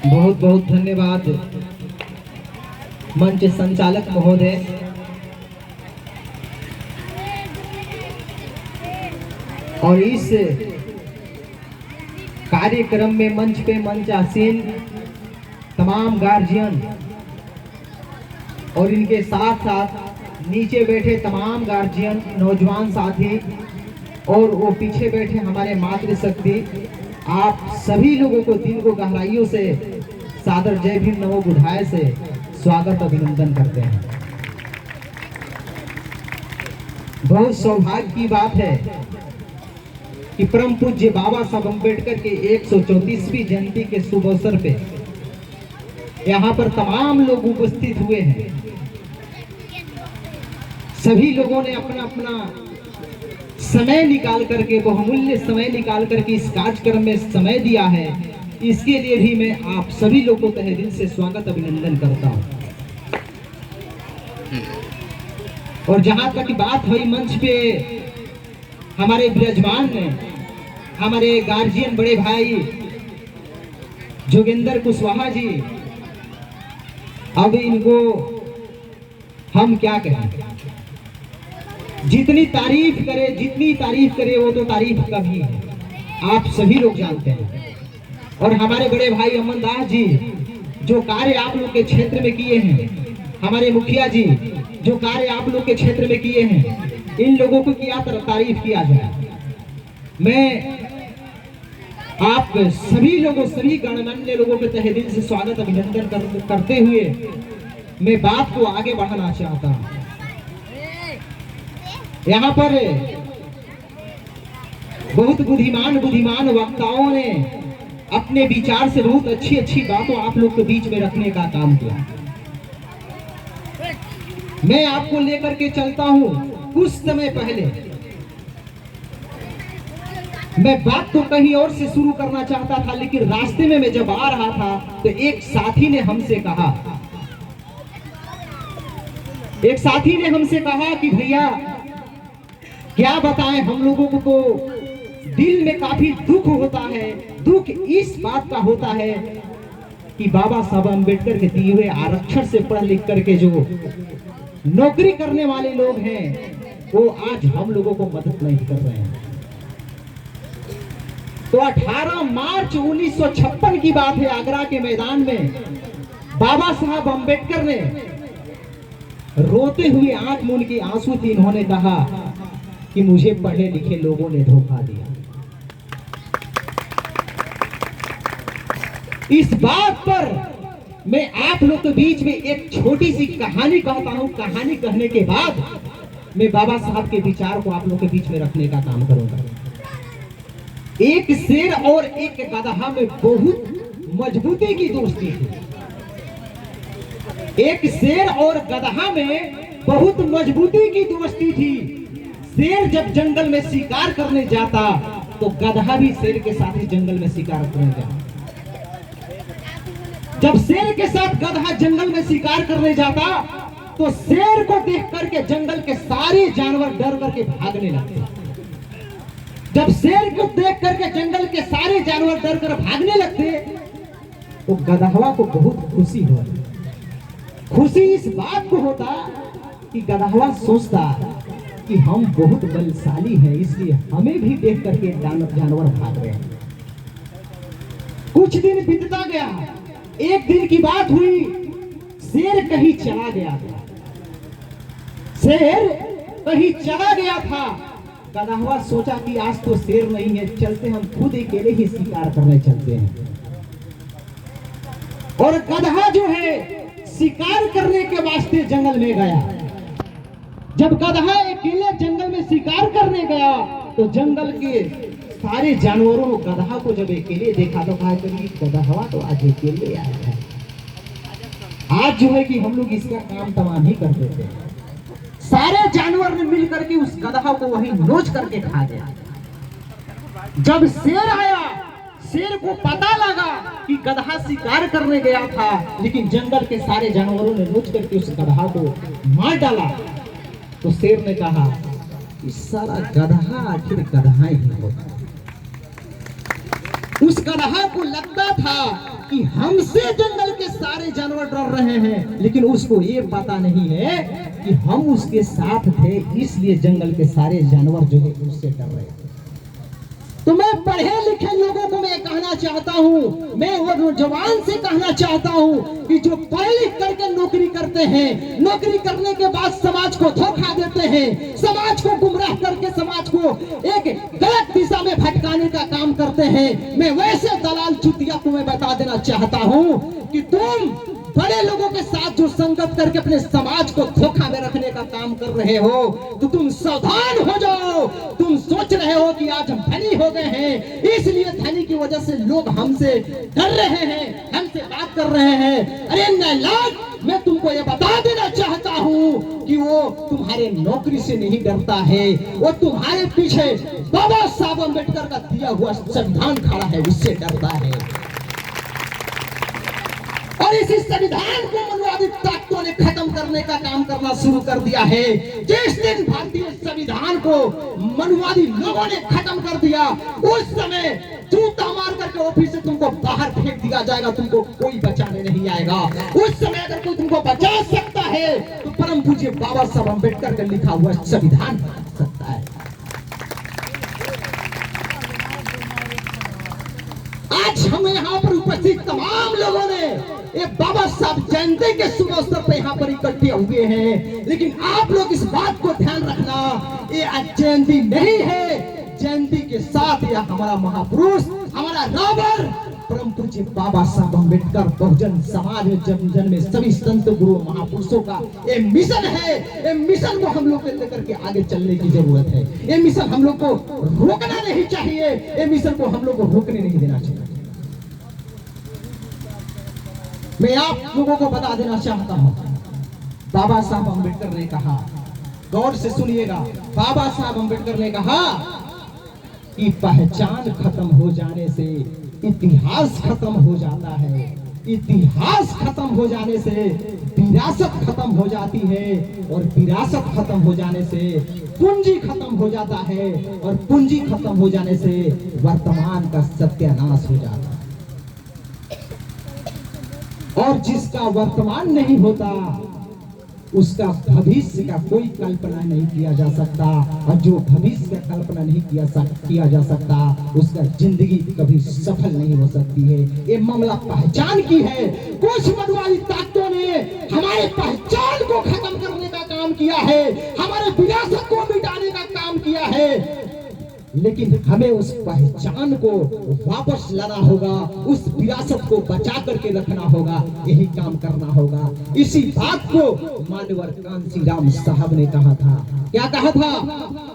बहुत बहुत धन्यवाद मंच संचालक महोदय। और इस कार्यक्रम में मंच आसीन तमाम गार्जियन और इनके साथ साथ नीचे बैठे तमाम गार्जियन, नौजवान साथी और वो पीछे बैठे हमारे मातृशक्ति, आप सभी लोगों को दिल को गहराइयों से सादर जय भीम नमो बुधाय से स्वागत अभिनंदन करते हैं। बहुत सौभाग्य की बात है कि परम पूज्य बाबा साहब अम्बेडकर के 134वीं जयंती के शुभ अवसर पे यहाँ पर तमाम लोग उपस्थित हुए हैं। सभी लोगों ने अपना अपना समय निकाल करके, बहुमूल्य समय निकाल करके इस कार्यक्रम में समय दिया है। इसके लिए भी मैं आप सभी लोगों को तहे दिल से स्वागत अभिनंदन करता हूं। और जहां तक बात हुई मंच पे हमारे विराजमान में हमारे गार्जियन बड़े भाई जोगेंद्र कुशवाहा जी, अब इनको हम क्या कहें, जितनी तारीफ करे वो तो तारीफ कभी है, आप सभी लोग जानते हैं। और हमारे बड़े भाई अमन दास जी जो कार्य आप लोग के क्षेत्र में किए हैं, हमारे मुखिया जी जो कार्य आप लोग के क्षेत्र में किए हैं, इन लोगों को क्या तारीफ किया जाए। मैं आप सभी लोगों, सभी गणमान्य लोगों के तहे दिल से स्वागत अभिनंदन करते हुए मैं बात को आगे बढ़ाना चाहता हूं। यहाँ पर बहुत बुद्धिमान वक्ताओं ने अपने विचार से बहुत अच्छी बातों आप लोग के बीच में रखने का काम किया। मैं आपको लेकर के चलता हूं। कुछ समय पहले मैं बात तो कहीं और से शुरू करना चाहता था, लेकिन रास्ते में मैं जब आ रहा था तो एक साथी ने हमसे कहा कि भैया क्या बताएं, हम लोगों को तो दिल में काफी दुख होता है। दुख इस बात का होता है कि बाबा साहब अम्बेडकर के दिए हुए आरक्षण से पढ़ लिख करके जो नौकरी करने वाले लोग हैं, वो आज हम लोगों को मदद नहीं कर रहे हैं। तो 18 मार्च 1956 की बात है, आगरा के मैदान में बाबा साहब अम्बेडकर ने रोते हुए आंख मूंद के आंसू थी, इन्होंने कहा कि मुझे पढ़े लिखे लोगों ने धोखा दिया। इस बात पर मैं आप लोग के बीच में एक छोटी सी कहानी कहता हूं। कहानी कहने के बाद मैं बाबा साहब के विचार को आप लोग के बीच में रखने का काम करूंगा। एक शेर और एक गधा में बहुत मजबूती की दोस्ती थी। एक शेर और गधा में बहुत मजबूती की दोस्ती थी। शेर जब जंगल में शिकार करने जाता तो गधा भी शेर के साथ ही जंगल में शिकार करने जाता। जब शेर के साथ गधा जंगल में शिकार करने जाता तो शेर को देख करके जंगल के सारे जानवर डर करके भागने लगते। जब शेर को देख करके जंगल के सारे जानवर डर कर भागने लगते तो गधवा को बहुत खुशी होती। खुशी इस बात को होता कि गधवा सोचता कि हम बहुत बलशाली हैं, इसलिए हमें भी देख करके जानवर भाग रहे हैं। कुछ दिन बीतता गया। एक दिन की बात हुई, शेर कहीं चला गया था। गधवा सोचा कि आज तो शेर नहीं है, चलते हम खुद अकेले ही शिकार करने चलते हैं। और गधा जो है शिकार करने के वास्ते जंगल में गया। जब गधा अकेले जंगल में शिकार करने गया तो जंगल के सारे जानवरों ने गधा को जब अकेले देखा तो कहा कि गधा तो आज अकेले आया है। आज जो है कि हम लोग इसका काम तमाम ही कर देते हैं। सारे जानवर ने मिलकर के उस गधा को वहीं नोच करके खा गया। जब शेर आया, शेर को पता लगा कि गधा शिकार करने गया था, लेकिन जंगल के सारे जानवरों ने नोच करके उस गधा को मार डाला। तो शेर ने कहा कि सारा गधा आखिर गधा ही होता। उस गधा को लगता था कि हमसे जंगल के सारे जानवर डर रहे हैं, लेकिन उसको ये पता नहीं है कि हम उसके साथ थे, इसलिए जंगल के सारे जानवर जो है उससे डर रहे हैं। तो मैं पढ़े लिखे लोगों को मैं कहना चाहता हूँ, मैं वो नौजवान से कहना चाहता हूँ कि जो पढ़ लिख करके नौकरी करते हैं, नौकरी करने के बाद समाज को धोखा देते हैं, समाज को गुमराह करके समाज को एक गलत दिशा में भटकाने का काम करते हैं, मैं वैसे दलाल चुतिया को मैं बता देना चाहता हूँ कि तुम बड़े लोगों के साथ जो संगत करके अपने समाज को धोखा में रखने का काम कर रहे हो, तो तुम सावधान हो जाओ। तुम सोच रहे हो कि आज हम धनी हो गए हैं, इसलिए धनी की वजह से लोग हमसे डर रहे हैं, हमसे बात कर रहे हैं। अरे नालायक, मैं तुमको ये बता देना चाहता हूँ कि वो तुम्हारे नौकरी से नहीं डरता है, वो तुम्हारे पीछे बाबा साहब अम्बेडकर का दिया हुआ संविधान खड़ा है, उससे डरता है। और इसी संविधान को मनवादी ताकतों ने खत्म करने का काम करना शुरू कर दिया है। जिस दिन भारतीय संविधान को मनवादी लोगों ने खत्म कर दिया, उस समय जूता मार करके ऑफिस से तुमको बाहर फेंक दिया जाएगा, तुमको कोई बचाने नहीं आएगा। उस समय अगर कोई तुमको बचा सकता है तो परम पूज्य बाबा साहब अम्बेडकर का लिखा हुआ संविधान बचा सकता है। आज हम यहाँ पर उपस्थित तमाम लोगों ने ये बाबा साहब जयंती के शुभ अवसर पर यहाँ पर इकट्ठे हुए हैं, लेकिन आप लोग इस बात को ध्यान रखना, ये जयंती नहीं है। जयंती के साथ यह हमारा महापुरुष, हमारा रावर परम पूज्य बाबा साहब अम्बेडकर बहुजन समाज में जन में सभी संत गुरु महापुरुषों का ये मिशन है। ये मिशन को हम लोग लेकर के आगे चलने की जरूरत है। ये मिशन हम लोग को रोकना नहीं चाहिए, ये मिशन को हम लोग को रोकने नहीं देना चाहिए। मैं आप लोगों को बता देना चाहता हूं, बाबा साहब अम्बेडकर ने कहा, गौर से सुनिएगा, बाबा साहब अम्बेडकर ने कहा कि पहचान खत्म हो जाने से इतिहास खत्म हो जाता है, इतिहास खत्म हो जाने से विरासत खत्म हो जाती है, और विरासत खत्म हो जाने से पूंजी खत्म हो जाता है, और पूंजी खत्म हो जाने से वर्तमान का सत्यानाश हो जाता है। और जिसका वर्तमान नहीं होता उसका भविष्य का कोई कल्पना नहीं किया जा सकता, और जो भविष्य का कल्पना नहीं किया जा सकता उसका जिंदगी कभी सफल नहीं हो सकती है। ये मामला पहचान की है। कुछ मनवादी ताकतों ने हमारे पहचान को खत्म करने का काम किया है, हमारे विरासत को मिटाने का काम किया है, लेकिन हमें उस पहचान को वापस लाना होगा, उस विरासत को बचा करके रखना होगा, यही काम करना होगा। इसी बात को मानवर कांसी राम साहब ने कहा था। क्या कहा था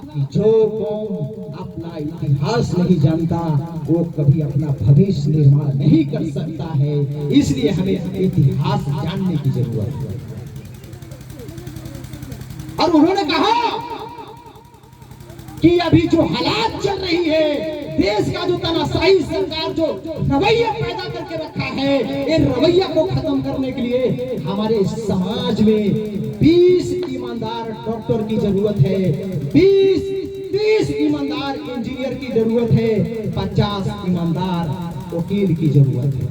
कि जो कौम अपना इतिहास नहीं जानता वो कभी अपना भविष्य निर्माण नहीं कर सकता है, इसलिए हमें इतिहास जानने की जरूरत है। और उन्होंने कहा कि अभी जो हालात चल रही है, देश का जो तानाशाही सरकार जो रवैया पैदा करके रखा है, ये रवैया को खत्म करने के लिए हमारे समाज में 20 ईमानदार डॉक्टर की जरूरत है, 20 ईमानदार इंजीनियर की जरूरत है, 50 ईमानदार वकील की जरूरत है।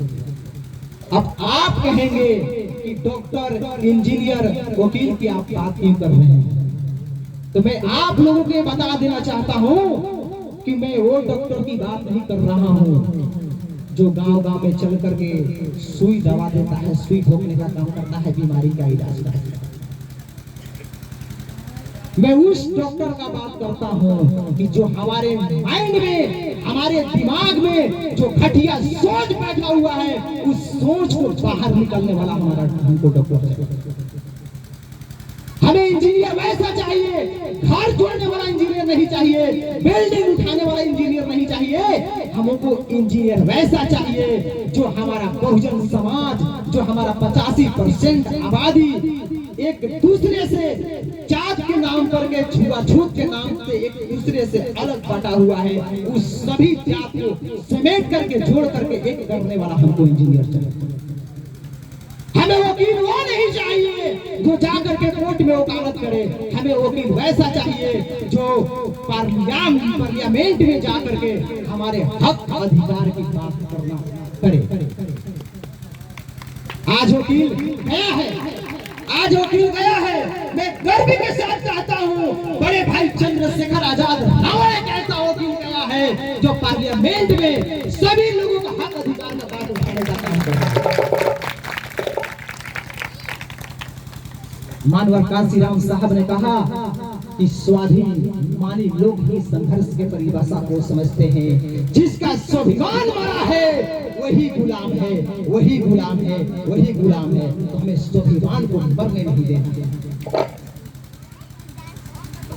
अब आप कहेंगे कि डॉक्टर, इंजीनियर, वकील की आप बात क्यों कर रहे हैं? तो मैं आप लोगों को बता देना चाहता हूं कि मैं वो डॉक्टर की बात नहीं कर रहा हूं जो गांव-गांव में चल करके सुई दवा देता है, सुई ठोकने का काम करता है, बीमारी का इलाज करता है। मैं उस डॉक्टर का बात करता हूं कि जो हमारे माइंड में, हमारे दिमाग में जो घटिया सोच बैठा हुआ है, उस सोच को बाहर निकलने वाला हमारा हमको डॉक्टर है। हमें इंजीनियर वैसा चाहिए, घर जोड़ने वाला इंजीनियर नहीं चाहिए, बिल्डिंग उठाने वाला इंजीनियर नहीं चाहिए। हमको इंजीनियर वैसा चाहिए जो हमारा बहुजन समाज, जो हमारा 85% आबादी एक दूसरे से जात के नाम पर के छुआछूत के नाम से एक दूसरे से अलग बटा हुआ है, उस सभी जात को समेट करके जोड़ करके एक करने वाला हमको इंजीनियर चाहिए। हमें वकील वो नहीं चाहिए जो जाकर के कोर्ट में वकालत करे, हमें वकील वैसा चाहिए जो पार्लियामेंट में जाकर के हमारे हक अधिकार की बात करे। आज वकील गया है, आज वकील गया है। मैं गर्व के साथ कहता हूँ बड़े भाई चंद्रशेखर आजाद रावण एक ऐसा वकील गया है जो पार्लियामेंट में सभी लोगों का हक अधिकार का बात उठाने का काम कर रहा है। मानवर कांसीराम साहब ने कहा कि स्वाभिमानी लोग ही संघर्ष के परिभाषा को समझते हैं। जिसका स्वाभिमान मरा है वही गुलाम है, वही गुलाम है, वही गुलाम है। तो हमें स्वाभिमान को मरने नहीं देना।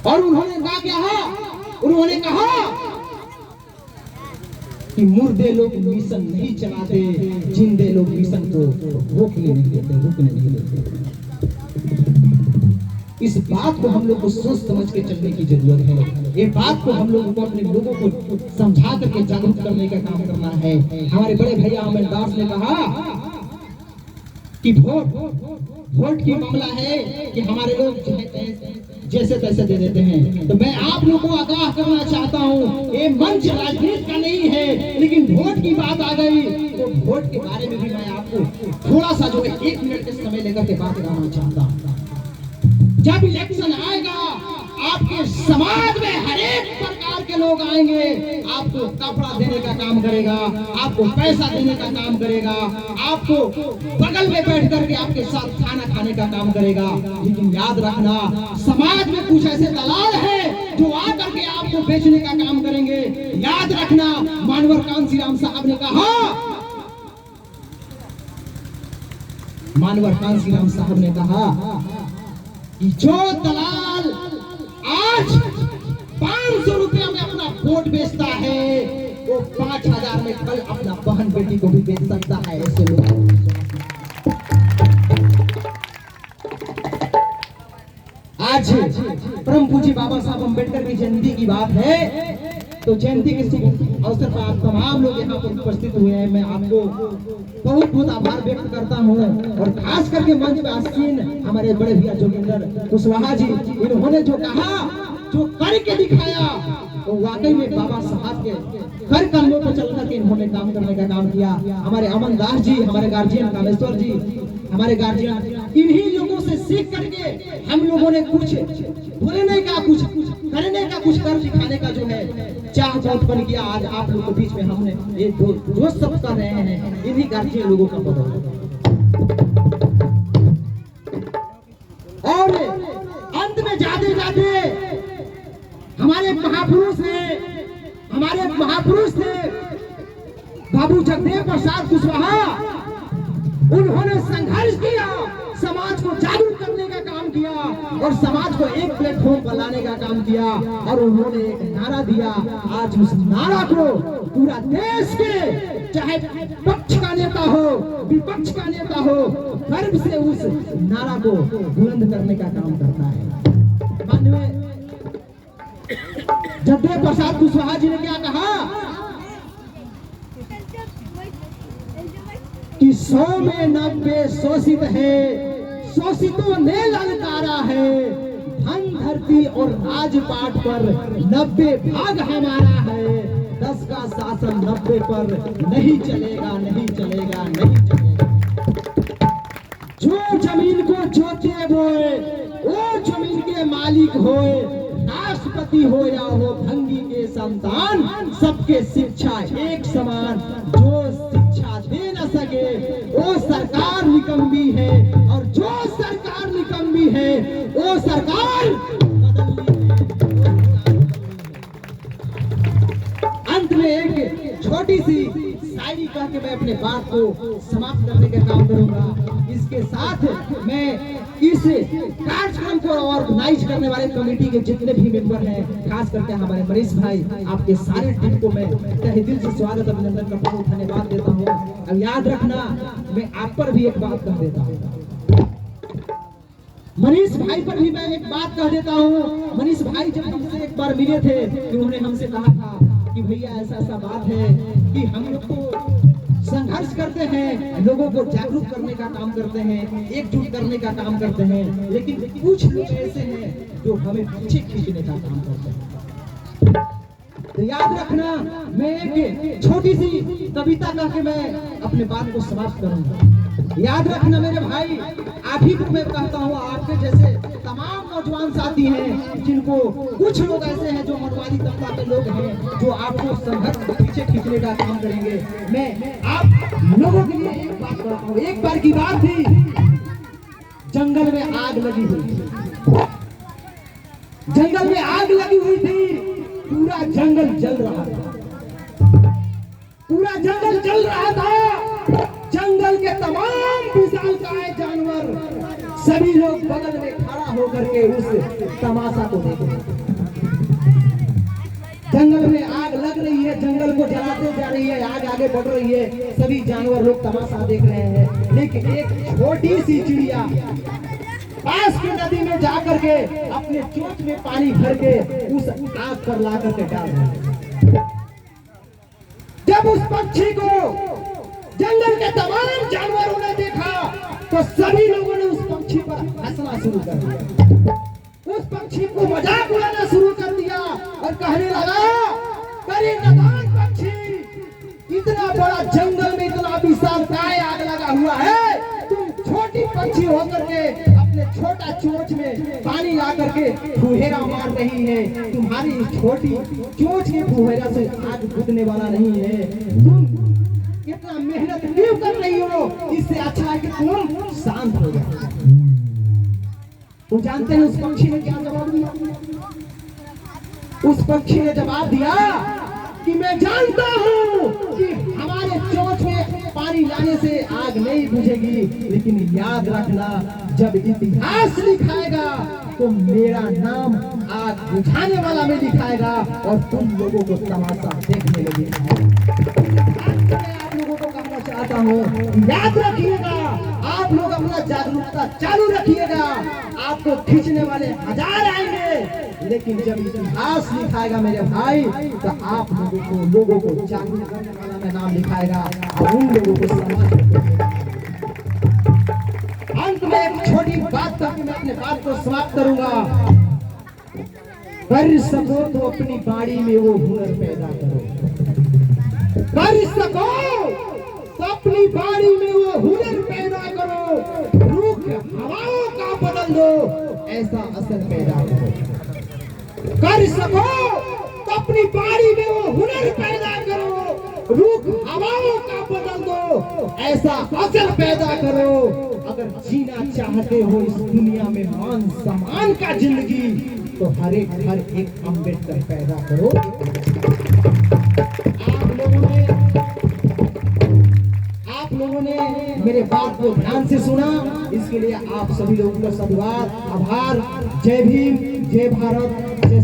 और उन्होंने कहा कि मुर्दे लोग मिशन नहीं चलाते, जिंदे लोग मिशन को रोकने नहीं देते, रुकने नहीं देते। इस बात को हम लोग को सोच समझ के चलने की जरूरत है। ये बात को हम लोगों को अपने लोगों को समझा करके जागरूक करने का काम करना है। हमारे बड़े भैया अमरदास ने कहा कि वोट की मामला है कि हमारे लोग जैसे तैसे दे देते हैं। तो मैं आप लोगों को आगाह करना चाहता हूँ, ये मंच राजनीति का नहीं है, लेकिन वोट की बात आ गई तो वोट के बारे में भी मैं आपको थोड़ा सा जो है 1 मिनट के समय लेकर के बात करना चाहता हूँ। जब इलेक्शन आएगा आपके समाज में हर एक प्रकार के लोग आएंगे, आपको कपड़ा देने का काम करेगा, आपको पैसा देने का काम करेगा, आपको बगल में बैठ करके आपके साथ खाना खाने का काम करेगा। लेकिन याद रखना, समाज में कुछ ऐसे दलाल हैं जो आकर के आपको बेचने का काम करेंगे। याद रखना, मानवर कांसीराम साहब ने कहा, मानवर कांसीराम साहब ने कहा कि जो दलाल आज 500 रुपया में अपना वोट बेचता है वो 5000 में कल अपना बहन बेटी को भी बेच सकता है। ऐसे लोग आज परम पूज्य बाबा साहब अम्बेडकर की जयंती की बात है, तो जयंती के अवसर पर आप तमाम लोग यहाँ पर उपस्थित हुए हैं। मैं आपको बहुत बहुत आभार व्यक्त करता हूँ। और खास करके मंच में आसीन हमारे बड़े भैया जोगिंदर कुशवाहा जी, इन्होंने जो कहा, जो करके दिखाया, वो वाकई में बाबा साहब के हर कदमों पर चल करके इन्होंने काम करने का काम किया। हमारे अमन दास जी, हमारे गार्जियन कामेश्वर जी, हमारे गार्जियन, इन्हीं लोगों से सीख करके हम लोगों ने कुछ बोलने का, कुछ करने का, कुछ कर दिखाने का जो है चाह बहुत बन गया। आज आप लोगों के बीच में हमने ये जो सब कर रहे हैं, इन्हीं गार्जियन लोगों का बदल। और अंत में जाते जाते हमारे महापुरुष थे बाबू जगदेव प्रसाद कुशवाहा, उन्होंने संघर्ष किया, समाज को जागरूक करने का काम किया और समाज को एक प्लेटफॉर्म पर लाने का काम किया। और उन्होंने एक नारा दिया। आज उस नारा को पूरा देश के, चाहे पक्ष का नेता हो, विपक्ष का नेता हो, गर्व से उस नारा को बुलंद करने का काम करता है। माननीय जगदेव प्रसाद कुशवाहा जी ने क्या कहा कि 100 में 90 शोषित है, शोषितों ने ललकारा है, धन धरती और राजपाट पर 90 भाग हमारा है, 10 का शासन 90 पर नहीं चलेगा, नहीं चलेगा, नहीं चलेगा। जो जमीन को जोते बोए वो जमीन के मालिक होए, राष्ट्रपति हो या हो भंगी के संतान, सबके शिक्षा एक समान। जो शिक्षा दे न सके वो सरकार निकम्मी है, और जो सरकार निकम्मी है वो सरकार बदलनी है। अंत में एक छोटी सी शायरी कह के मैं अपने बात को समाप्त करने का काम करूंगा। इसके साथ मैं इस कार्यक्रम को ऑर्गेनाइज करने वाले कमेटी के जितने भी मेंबर हैं, खास करके हमारे मनीष भाई, आपके सारे टीम को मैं तहे दिल से स्वागत, अभिनंदन करता हूँ, धन्यवाद देता हूँ। अब याद रखना, मैं आप पर भी एक बात कह देता हूँ, मनीष भाई पर भी मैं एक बात कह देता हूँ। मनीष भाई जब हमसे एक बार मिले थे, उन्होंने हमसे कहा था कि भैया ऐसा ऐसा बात है कि हम लोग को संघर्ष करते हैं, लोगों को जागरूक करने का काम करते हैं, एकजुट करने का काम करते हैं, लेकिन कुछ लोग ऐसे हैं जो हमें पीछे खींचने का काम करते हैं। तो याद रखना, मैं एक छोटी सी कविता कह के मैं अपने बात को समाप्त करूंगा। याद रखना मेरे भाई, आप ही को मैं कहता हूँ, आपके जैसे तमाम नौजवान साथी हैं जिनको कुछ लोग ऐसे हैं जो मनवादी तबका के लोग हैं जो आपको संघर्ष के पीछे खींचने का काम करेंगे। मैं आप लोगों के लिए एक बात कहता हूँ, एक बार की बात थी, जंगल में आग लगी हुई थी, जंगल में आग लगी हुई थी, पूरा जंगल जल रहा था, पूरा जंगल जल रहा था। जंगल के तमाम विशालकाय जानवर सभी लोग बगल में खड़ा होकर के उस तमाशा को देख रहे हैं। जंगल में आग लग रही है, जंगल को जलाते जा रही है, आग आगे बढ़ रही है, सभी जानवर लोग तमाशा देख रहे हैं। लेकिन एक छोटी सी चिड़िया पास की नदी में जाकर के अपने चोंच में पानी भर के उस आग पर ला करके डाल रही है। जब उस पक्षी को जंगल के तमाम जानवरों ने देखा तो सभी लोगों ने उस पक्षी पर हंसना शुरू कर दिया, उस पक्षी को मजाक उड़ाना शुरू कर दिया और कहने लगा, अरे नादान पक्षी, इतना बड़ा जंगल में इतना विशालकाय आग लगा हुआ है, तुम छोटी पक्षी होकर के अपने छोटा चोंच में पानी ला करके फुहेरा मार रही है, तुम्हारी छोटी चोंच के फुहेरा से आग बुझने वाला नहीं है, तुम कितना मेहनत क्यों कर रही हो, इससे अच्छा है कि तुम शांत हो जाओ। तुम जानते हैं उस पक्षी ने क्या जवाब दिया? उस पक्षी ने जवाब दिया कि मैं जानता हूं कि हमारे चोंच में पानी लाने से आग नहीं बुझेगी, लेकिन याद रखना, जब इतिहास लिखाएगा तो मेरा नाम आग बुझाने वाला में लिखाएगा और तुम लोगों को तमाशा देखने में दिखाएगा। आप लोगों को कहना चाहता हूँ, याद रखिएगा, आप लोग अपना जागरूकता चालू रखिएगा, आपको खींचने वाले हजार आएंगे, लेकिन जब इतिहास लिखाएगा मेरे भाई तो आप लोगों को जागरूक करने वाला में नाम लिखाएगा और उन लोगों को समझ। अंत में एक छोटी बात करके मैं अपने बात को समाप्त करूंगा। कर सको तो अपनी बाड़ी में वो हुनर पैदा करो, कर सको तो अपनी बाड़ी में वो हुनर पैदा करो, रुख हवाओं का बदल दो, ऐसा असर पैदा करो। कर सको तो अपनी बाड़ी में वो हुनर पैदा करो, रुख हवाओं का बदल दो, ऐसा असर पैदा करो। अगर जीना चाहते हो इस दुनिया में मान सम्मान का जिंदगी, तो हर एक अम्बेडकर पैदा करो। आप लोगों ने मेरे बात को ध्यान से सुना, इसके लिए आप सभी लोगों का साधुवाद, आभार। जय भीम, जय भारत, जय